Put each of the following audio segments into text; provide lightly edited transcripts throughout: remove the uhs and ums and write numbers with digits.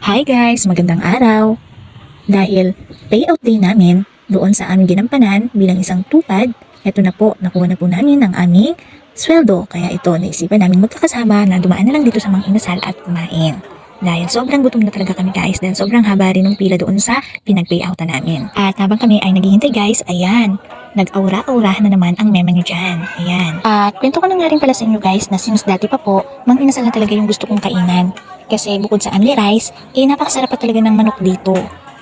Hi guys! Magandang araw! Dahil payout day namin doon sa aming ginampanan bilang isang tupad, eto na po, nakuha na po namin ang aming sweldo. Kaya ito, naisipan namin magkakasama na dumaan na lang dito sa Mang Inasal at kumain. Dahil sobrang gutom na talaga kami guys, dahil sobrang haba rin ng pila doon sa pinag-payoutan namin. At habang kami ay naghihintay guys, ayan, nag-aura-aurahan na naman ang mema nyo dyan. Ayan. At kwento ko na nga rin pala sa inyo guys na since dati pa po, Mang Inasal na talaga yung gusto kong kainan. Kasi bukod sa only rice, napakasarap pa talaga ng manok dito.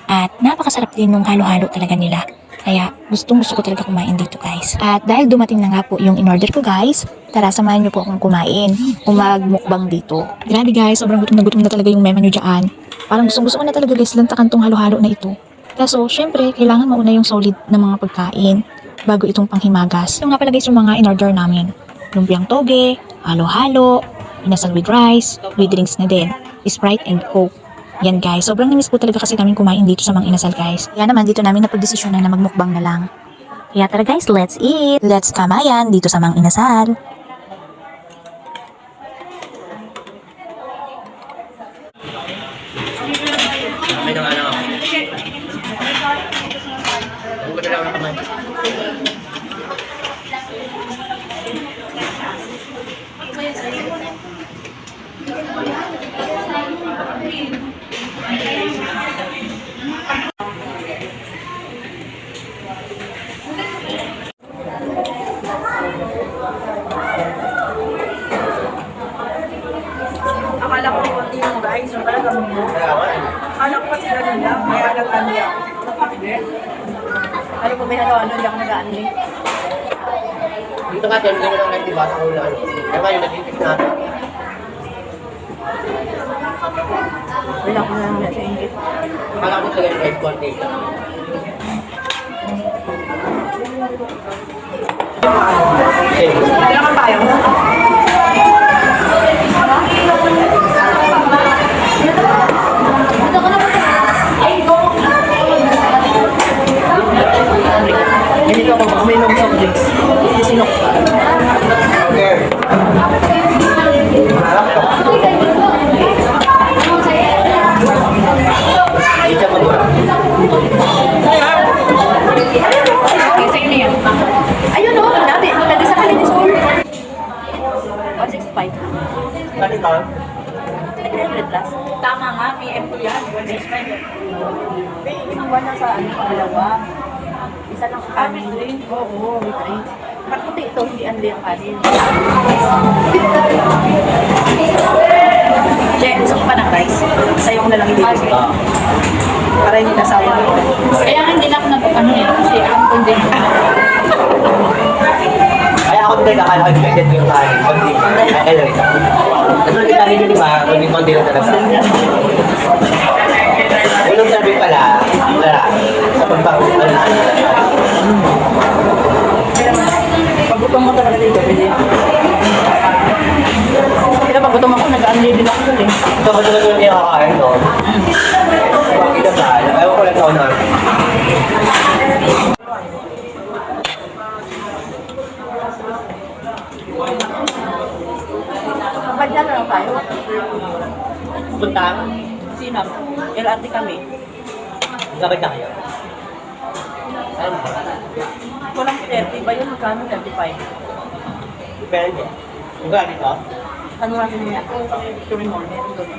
At napakasarap din nung halo-halo talaga nila. Kaya gustong gusto ko talaga kumain dito guys. At dahil dumating na nga po yung in-order ko guys, tara samahan nyo po akong kumain o magmukbang dito. Grabe guys, sobrang gutom na talaga yung mema nyo dyan. Parang gustong gusto ko na talaga guys lantakan tong halo-halo na ito. Kaso syempre, kailangan mauna yung solid na mga pagkain bago itong panghimagas. Ito nga pala guys yung mga in-order namin. Lumpiang toge, halo-halo, inasal with rice, with drinks na din, Sprite and Coke. Yan guys, sobrang namiss po talaga kasi namin kumain dito sa Mang Inasal guys. Kaya naman dito namin napagdesisyonan na magmukbang na lang. Kaya tara guys, let's eat! Let's kamayan dito sa Mang Inasal. May nang ano. Huwag na lang ang kamay. Akala ko konti mo guys, yung pala gamot mo. Akala ko kasi ganun lang, kaya nag-ano ako. Ano po may halo-ano, hindi ako nag-ano eh. Dito nga, ganun lang lang, diba? Sa ulo, ano. Diba yung nag-iipit natin? Wala ko na lang na sa ingit. Akala ko talaga yung live content. Okay. Kaya ka tayo. Ganito ako, uminom sa drinks. Sinok. Isa pa ba? Kasi yun yan. Ayun o, dati, lagi sa kanina school. 165. Bakit ba? 300 plus. Tama nga, PM ko yan. 165. May inuwan na sa ano, dalawa. Isa lang sa kanin. Oo, may three. Pagputi ito, hindi unli ang kanin. Che, gusto ko pa ng rice. Sayo ko na lang ibigay. Para hindi nasayang ito. Kaya nga hindi na ako nagpapano yan kasi ang kundi. Kaya ako din akala ko expected ko yung kanin. Konti. Ay, ano ito. Natulog yung kanin yun, diba? Konti lang talaga. Unang sabi pala, wala. Sa pagpapagpapal. Pagutong mo talaga dito, pwede. Kaya pagutong ako, nag-unli din ako dun eh. Ito ko talaga yung nakakain, no? Pakita sa akin. Ayaw ko lang ako na. Badya na lang tayo. Punta. Sino? LRT kami. Sabay na kayo. Ano ba? Walang 30 ba yun? Magkano? 35. Depende. Kung gano'n ito? Ano natin niya? Tuwing morning. Doon.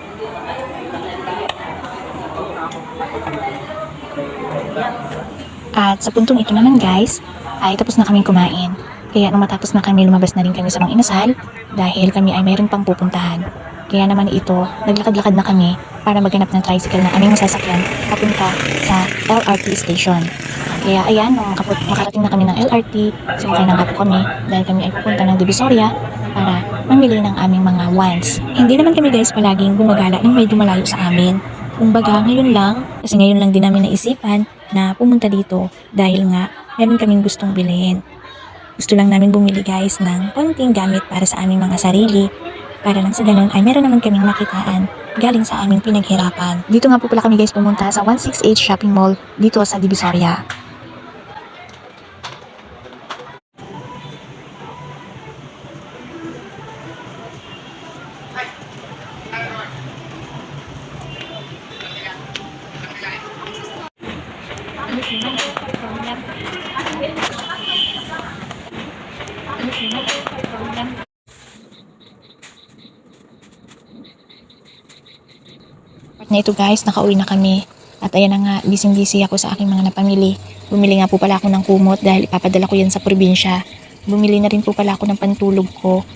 At sa puntong ito naman guys, ay tapos na kaming kumain. Kaya nung matapos na kami, lumabas na rin kami sa Mang Inasal dahil kami ay mayroon pang pupuntahan. Kaya naman ito, naglakad-lakad na kami para maghanap ng tricycle na aming masasakyan papunta sa LRT station. Kaya ayan, nung makarating na kami ng LRT, sumakay na nga po kami dahil kami ay pupunta ng Divisoria para mamili ng aming mga wines. Hindi naman kami guys palaging gumagala ng medyo malayo sa amin. Kumbaga ngayon lang, kasi ngayon lang din namin naisipan na pumunta dito dahil nga meron kaming gustong bilhin. Gusto lang namin bumili guys ng konting gamit para sa aming mga sarili. Para lang sa ganun ay meron naman kaming makitaan galing sa aming pinaghirapan. Dito nga po pala kami guys pumunta sa 168 Shopping Mall dito sa Divisoria. na ito guys, nakauwi na kami. At ayan na nga, busy ako sa aking mga napamili. Bumili nga po pala ako ng kumot dahil ipapadala ko yan sa probinsya. Bumili na rin po pala ako ng pantulog ko.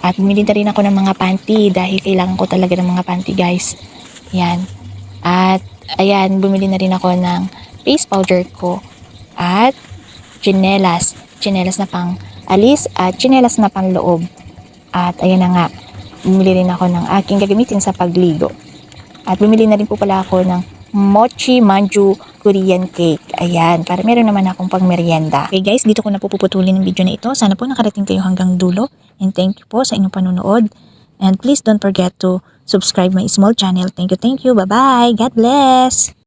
At bumili na rin ako ng mga panty dahil kailangan ko talaga ng mga panty guys. Yan. At ayan, bumili na rin ako ng face powder ko. At tsinelas. Tsinelas na pang alis at tsinelas na pang loob. At ayan na nga, bumili rin ako ng aking gagamitin sa pagligo. At bumili na rin po pala ako ng mochi manju Korean cake. Ayan, para meron naman akong pang merienda. Okay guys, dito ko na po puputulin ang video na ito. Sana po nakarating kayo hanggang dulo. And thank you po sa inyong panunood. And please don't forget to subscribe my small channel. Thank you. Bye-bye. God bless.